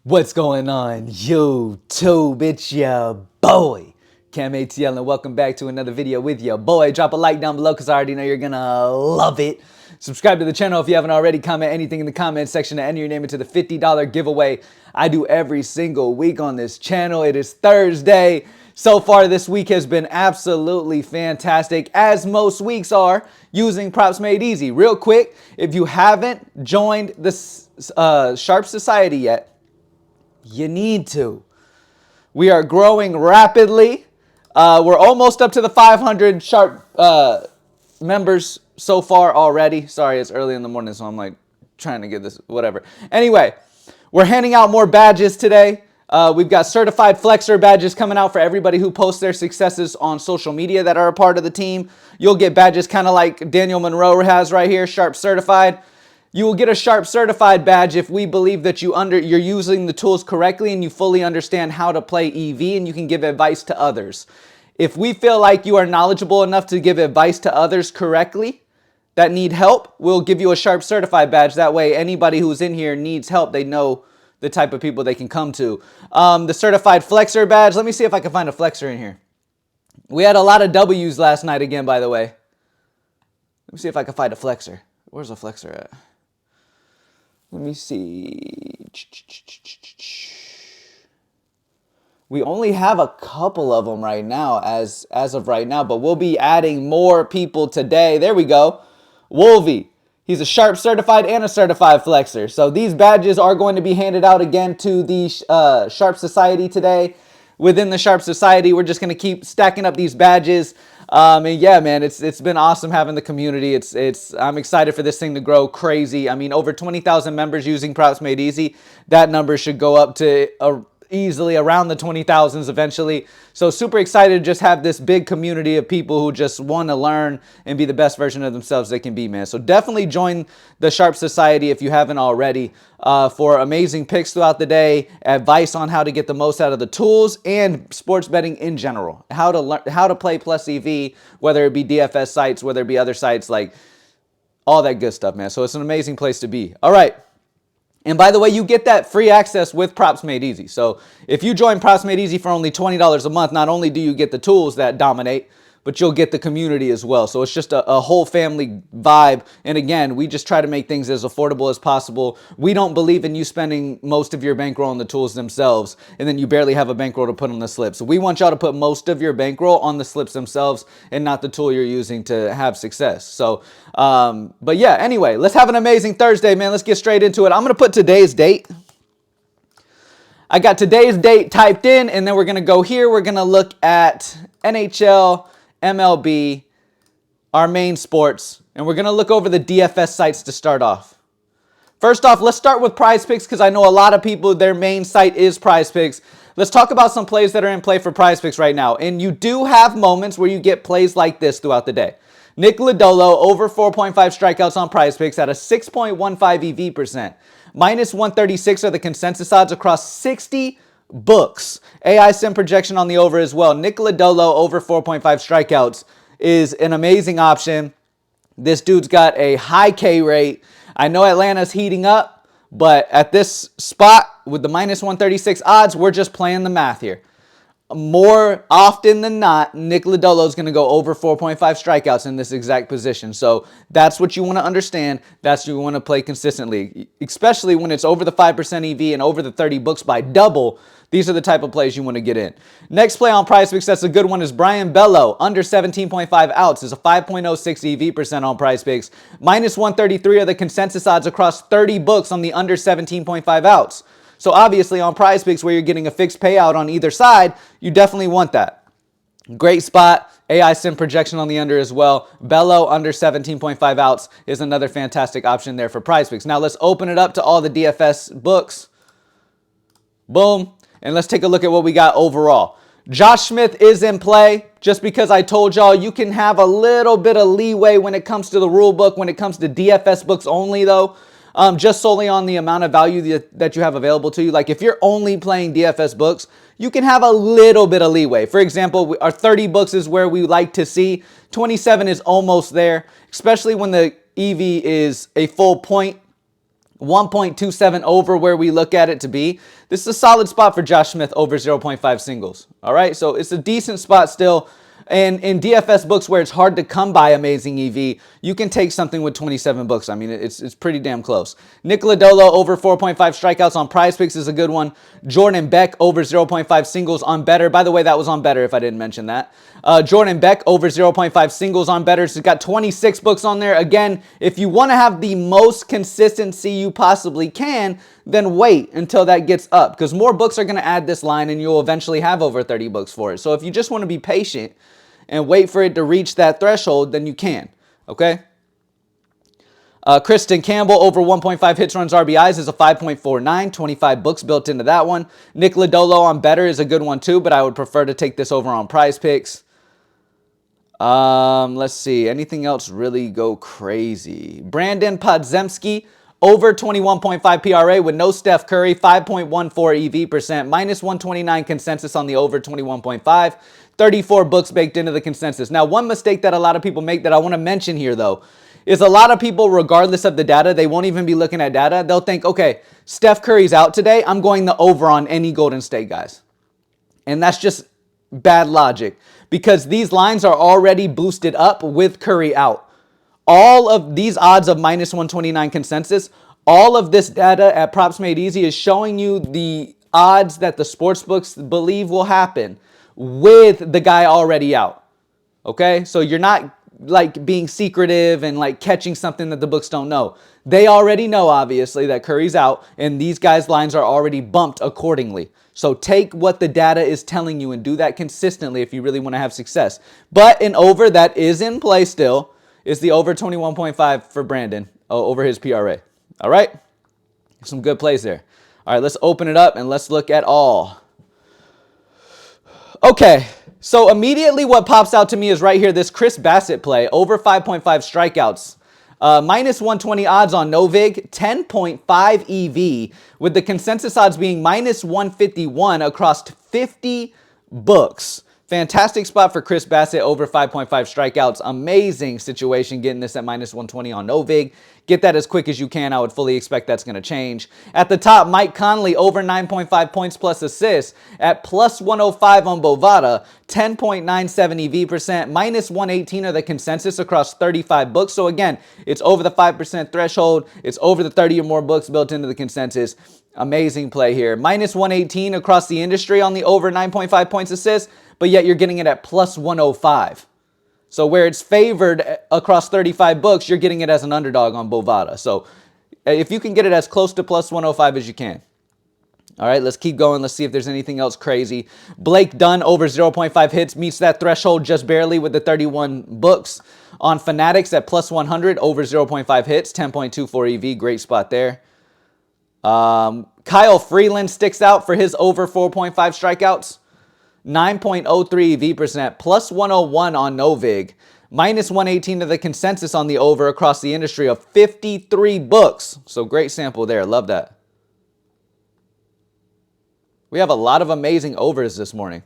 What's going on, YouTube? It's your boy, Cam ATL, and welcome back to another video with your boy. Drop a like down below because I already know you're gonna love it. Subscribe to the channel if you haven't already. Comment anything in the comment section to enter your name into the $50 giveaway I do every single week on this channel. It is Thursday. So far, this week has been absolutely fantastic, as most weeks are, using Props Made Easy. Real quick, if you haven't joined the Sharp Society yet, you need to. We are growing rapidly. We're almost up to the 500 Sharp members so far already. Sorry, it's early in the morning, so I'm like trying to get this, whatever. Anyway, we're handing out more badges today. We've got certified flexor badges coming out for everybody who posts their successes on social media that are a part of the team. You'll get badges kind of like Daniel Monroe has right here, Sharp Certified. You will get a Sharp Certified badge if we believe that you're using the tools correctly and you fully understand how to play EV and you can give advice to others. If we feel like you are knowledgeable enough to give advice to others correctly that need help, we'll give you a Sharp Certified badge. That way, anybody who's in here needs help, they know the type of people they can come to. The Certified Flexor badge, let me see if I can find a flexor in here. We had a lot of W's last night again, by the way. Let me see if I can find a flexor. Where's a flexor at? Let me see. We only have a couple of them right now as of right now, but we'll be adding more people today. There we go. Wolvie. He's a Sharp Certified and a Certified Flexor. So these badges are going to be handed out again to the Sharp Society today. Within the Sharp Society, we're just going to keep stacking up these badges. And yeah, man, it's been awesome having the community. I'm excited for this thing to grow crazy. I mean, over 20,000 members using Props Made Easy. That number should go up to easily around the 20,000s eventually. So super excited to just have this big community of people who just want to learn and be the best version of themselves they can be, man. So definitely join the Sharp Society if you haven't already for amazing picks throughout the day, advice on how to get the most out of the tools and sports betting in general, how to learn how to play plus EV, whether it be DFS sites, whether it be other sites, like all that good stuff, man. So it's an amazing place to be. All right. And by the way, you get that free access with Props Made Easy. So if you join Props Made Easy for only $20 a month, not only do you get the tools that dominate, but you'll get the community as well. So it's just a whole family vibe. And again, we just try to make things as affordable as possible. We don't believe in you spending most of your bankroll on the tools themselves, and then you barely have a bankroll to put on the slips. So we want y'all to put most of your bankroll on the slips themselves and not the tool you're using to have success. So, but yeah, anyway, let's have an amazing Thursday, man. Let's get straight into it. I'm going to put today's date. I got today's date typed in, and then we're going to go here. We're going to look at NHL, MLB, our main sports, and we're going to look over the DFS sites to start off. First off, let's start with Prizepicks because I know a lot of people, their main site is Prizepicks. Let's talk about some plays that are in play for Prizepicks right now. And you do have moments where you get plays like this throughout the day. Nick Lodolo over 4.5 strikeouts on Prizepicks at a 6.15 EV percent. Minus 136 are the consensus odds across 60 books. AI sim projection on the over as well. Nick Lodolo over 4.5 strikeouts is an amazing option. This dude's got a high K rate. I know Atlanta's heating up, but at this spot with the minus 136 odds, we're just playing the math here. More often than not, Nick Lodolo is going to go over 4.5 strikeouts in this exact position. So that's what you want to understand. That's what you want to play consistently, especially when it's over the 5% EV and over the 30 books by double. These are the type of plays you want to get in. Next play on Prizepicks, that's a good one, is Brian Bello. Under 17.5 outs is a 5.06 EV percent on Prizepicks. Minus 133 are the consensus odds across 30 books on the under 17.5 outs. So obviously on Prizepicks, where you're getting a fixed payout on either side, you definitely want that. Great spot. AI sim projection on the under as well. Bello under 17.5 outs is another fantastic option there for Prizepicks. Now let's open it up to all the DFS books. Boom. And let's take a look at what we got overall. Josh Smith is in play. Just because I told y'all you can have a little bit of leeway when it comes to the rule book, when it comes to DFS books only though. Just solely on the amount of value that you have available to you. Like if you're only playing DFS books, you can have a little bit of leeway. For example, our 30 books is where we like to see. 27 is almost there, especially when the EV is a full point 1.27 over where we look at it to be. This is a solid spot for Josh Smith over 0.5 singles. All right, so it's a decent spot still. And in DFS books where it's hard to come by amazing EV, you can take something with 27 books. I mean, it's pretty damn close. Nick Lodolo over 4.5 strikeouts on Prizepicks is a good one. Jordan Beck over 0.5 singles on Betr. By the way, that was on Betr if I didn't mention that. Jordan Beck over 0.5 singles on Betr. So it's got 26 books on there. Again, if you want to have the most consistency you possibly can, then wait until that gets up, because more books are going to add this line and you'll eventually have over 30 books for it. So if you just want to be patient and wait for it to reach that threshold, then you can, okay? Kristen Campbell over 1.5 hits, runs, RBIs is a 5.49, 25 books built into that one. Nick Lodolo on Betr is a good one too, but I would prefer to take this over on Prizepicks. Let's see, anything else really go crazy? Brandon Podziemski over 21.5 PRA with no Steph Curry, 5.14 EV percent, minus 129 consensus on the over 21.5. 34 books baked into the consensus. Now, one mistake that a lot of people make that I want to mention here, though, is a lot of people, regardless of the data, they won't even be looking at data. They'll think, okay, Steph Curry's out today. I'm going the over on any Golden State guys. And that's just bad logic, because these lines are already boosted up with Curry out. All of these odds of minus 129 consensus, all of this data at Props Made Easy is showing you the odds that the sportsbooks believe will happen with the guy already out. Okay? So you're not like being secretive and like catching something that the books don't know. They already know, obviously, that Curry's out, and these guys' lines are already bumped accordingly. So take what the data is telling you and do that consistently if you really want to have success. But an over that is in play still is the over 21.5 for Brandon over his PRA. All right? Some good plays there. All right, let's open it up and let's look at all. Okay, so immediately what pops out to me is right here, this Chris Bassett play, over 5.5 strikeouts. Minus 120 odds on Novig, 10.5 EV, with the consensus odds being minus 151 across 50 books. Fantastic spot for Chris Bassett over 5.5 strikeouts. Amazing situation getting this at minus 120 on Novig. Get that as quick as you can. I would fully expect that's going to change. At the top, Mike Conley over 9.5 points plus assists at plus 105 on Bovada. 10.97 EV percent. Minus 118 are the consensus across 35 books. So again, it's over the 5% threshold. It's over the 30 or more books built into the consensus. Amazing play here. Minus 118 across the industry on the over 9.5 points assists, but yet you're getting it at plus 105. So where it's favored across 35 books, you're getting it as an underdog on Bovada. So if you can get it as close to plus 105 as you can. All right, let's keep going. Let's see if there's anything else crazy. Blake Dunn over 0.5 hits meets that threshold just barely with the 31 books. On Fanatics at plus 100 over 0.5 hits, 10.24 EV. Great spot there. Kyle Freeland sticks out for his over 4.5 strikeouts. 9.03 EV percent, plus 101 on Novig, minus 118 to the consensus on the over across the industry of 53 books. So great sample there. Love that. We have a lot of amazing overs this morning.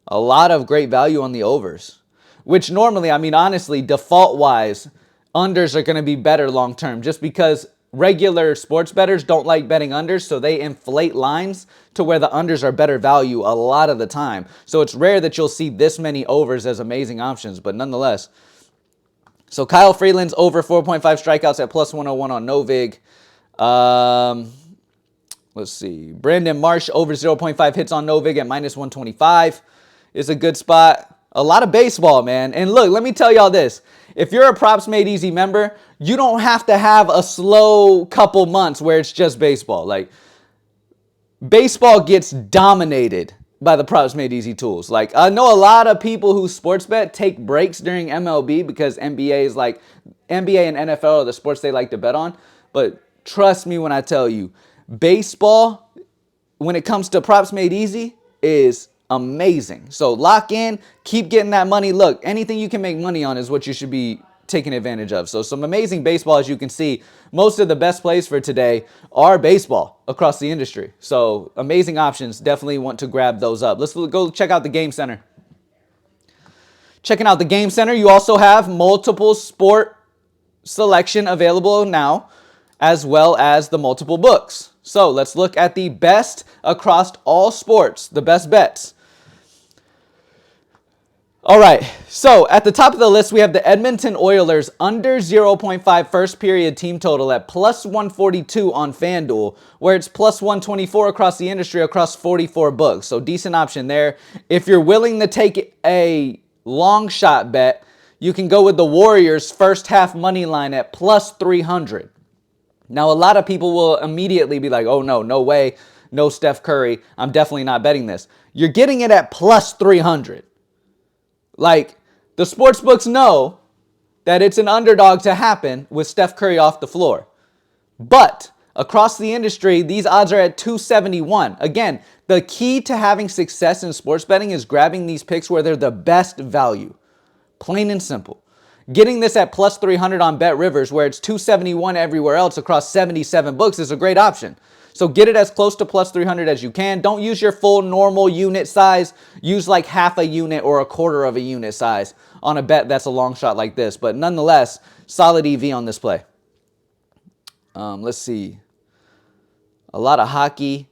A lot of great value on the overs, which normally, I mean, honestly, default-wise, unders are going to be better long-term just because regular sports bettors don't like betting unders, so they inflate lines to where the unders are better value a lot of the time. So it's rare that you'll see this many overs as amazing options, but nonetheless. So Kyle Freeland's over 4.5 strikeouts at plus 101 on Novig. Let's see. Brandon Marsh over 0.5 hits on Novig at minus 125 is a good spot. A lot of baseball, man. And look, let me tell y'all this. If you're a Props Made Easy member, you don't have to have a slow couple months where it's just baseball. Like, baseball gets dominated by the Props Made Easy tools. Like, I know a lot of people who sports bet take breaks during MLB because NBA and NFL are the sports they like to bet on. But trust me when I tell you, baseball, when it comes to Props Made Easy, is amazing. So lock in, keep getting that money. Look, anything you can make money on is what you should be taking advantage of. So some amazing baseball, as you can see. Most of the best plays for today are baseball across the industry. So amazing options. Definitely want to grab those up. Let's go check out the Game Center. Checking out the Game Center, you also have multiple sport selection available now. as well as the multiple books. So let's look at the best across all sports, the best bets. All right, so at the top of the list, we have the Edmonton Oilers under 0.5 first period team total at plus 142 on FanDuel, where it's plus 124 across the industry across 44 books. So decent option there. If you're willing to take a long shot bet, you can go with the Warriors first half money line at plus 300. Now, a lot of people will immediately be like, oh no, no way, no Steph Curry. I'm definitely not betting this. You're getting it at plus 300. Like, the sports books know that it's an underdog to happen with Steph Curry off the floor. But across the industry, these odds are at 271. Again, the key to having success in sports betting is grabbing these picks where they're the best value. Plain and simple. Getting this at plus 300 on Bet Rivers, where it's 271 everywhere else across 77 books, is a great option. So get it as close to plus 300 as you can. Don't use your full normal unit size. Use like half a unit or a quarter of a unit size on a bet that's a long shot like this. But nonetheless, solid EV on this play. Let's see. A lot of hockey.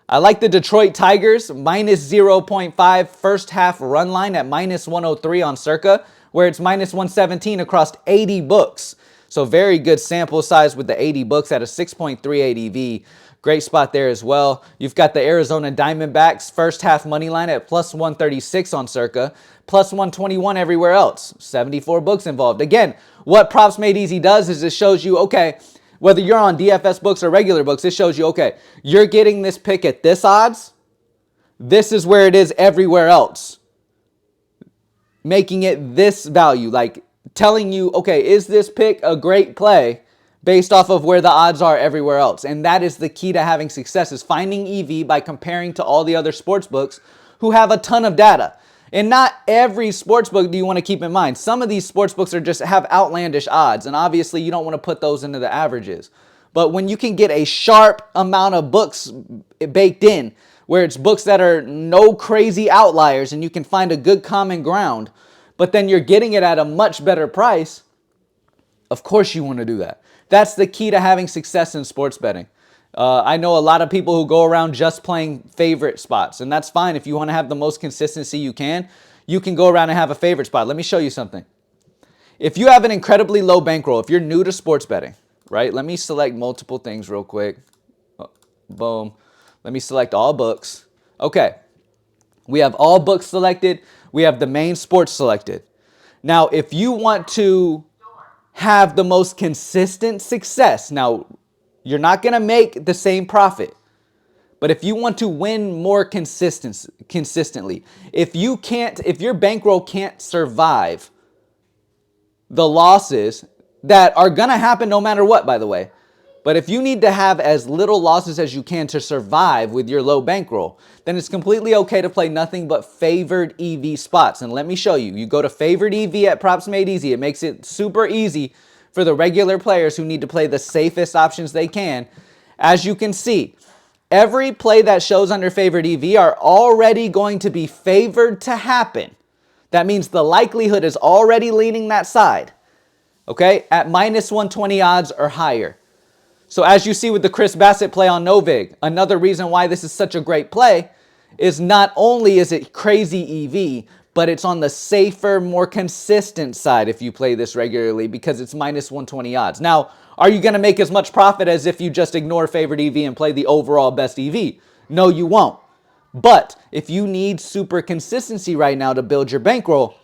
I like the Detroit Tigers, minus 0.5 first half run line at minus 103 on Circa, where it's minus 117 across 80 books. So very good sample size with the 80 books at a 6.38 EV. Great spot there as well. You've got the Arizona Diamondbacks first half money line at plus 136 on Circa, plus 121 everywhere else. 74 books involved. Again, what Props Made Easy does is it shows you, okay, whether you're on DFS books or regular books, it shows you, okay, you're getting this pick at this odds. This is where it is everywhere else. Making it this value, like telling you, okay, is this pick a great play based off of where the odds are everywhere else? And that is the key to having success, is finding EV by comparing to all the other sports books who have a ton of data. And not every sports book do you want to keep in mind. Some of these sports books are just have outlandish odds, and obviously you don't want to put those into the averages. But when you can get a sharp amount of books baked in, where it's books that are no crazy outliers and you can find a good common ground, but then you're getting it at a much better price, of course you want to do that. That's the key to having success in sports betting. I know a lot of people who go around just playing favorite spots, and that's fine. If you want to have the most consistency you can go around and have a favorite spot. Let me show you something. If you have an incredibly low bankroll, if you're new to sports betting, right? Let me select multiple things real quick. Boom. Let me select all books. Okay. We have all books selected. We have the main sports selected. Now, if you want to have the most consistent success, now, you're not going to make the same profit. But if you want to win more consistently, if your bankroll can't survive the losses that are going to happen no matter what, by the way, but if you need to have as little losses as you can to survive with your low bankroll, then it's completely okay to play nothing but favored EV spots. And let me show you. You go to favored EV at Props Made Easy. It makes it super easy for the regular players who need to play the safest options they can. As you can see, every play that shows under favored EV are already going to be favored to happen. That means the likelihood is already leaning that side, okay, at minus 120 odds or higher. So as you see with the Chris Bassett play on Novig, another reason why this is such a great play is not only is it crazy EV, but it's on the safer, more consistent side if you play this regularly because it's minus 120 odds. Now, are you going to make as much profit as if you just ignore favored EV and play the overall best EV? No, you won't. But if you need super consistency right now to build your bankroll,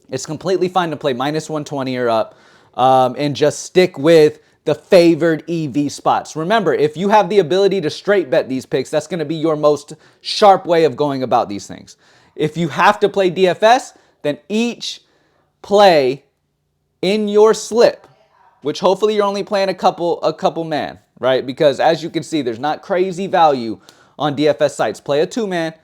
it's completely fine to play minus 120 or up and just stick with the favored EV spots. Remember, if you have the ability to straight bet these picks, that's going to be your most sharp way of going about these things. If you have to play DFS, then each play in your slip, which hopefully you're only playing a couple man, right? Because as you can see, there's not crazy value on DFS sites. Play a 2-man.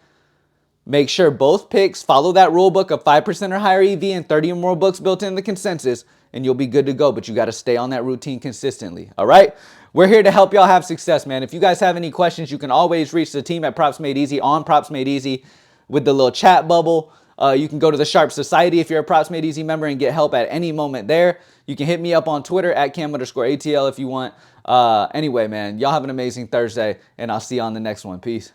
Make sure both picks follow that rule book of 5% or higher EV and 30 or more books built in the consensus, and you'll be good to go. But you got to stay on that routine consistently. All right? We're here to help y'all have success, man. If you guys have any questions, you can always reach the team at Props Made Easy on Props Made Easy with the little chat bubble. You can go to the Sharp Society if you're a Props Made Easy member and get help at any moment there. You can hit me up on Twitter at Cam_ATL if you want. Anyway, man, y'all have an amazing Thursday, and I'll see you on the next one. Peace.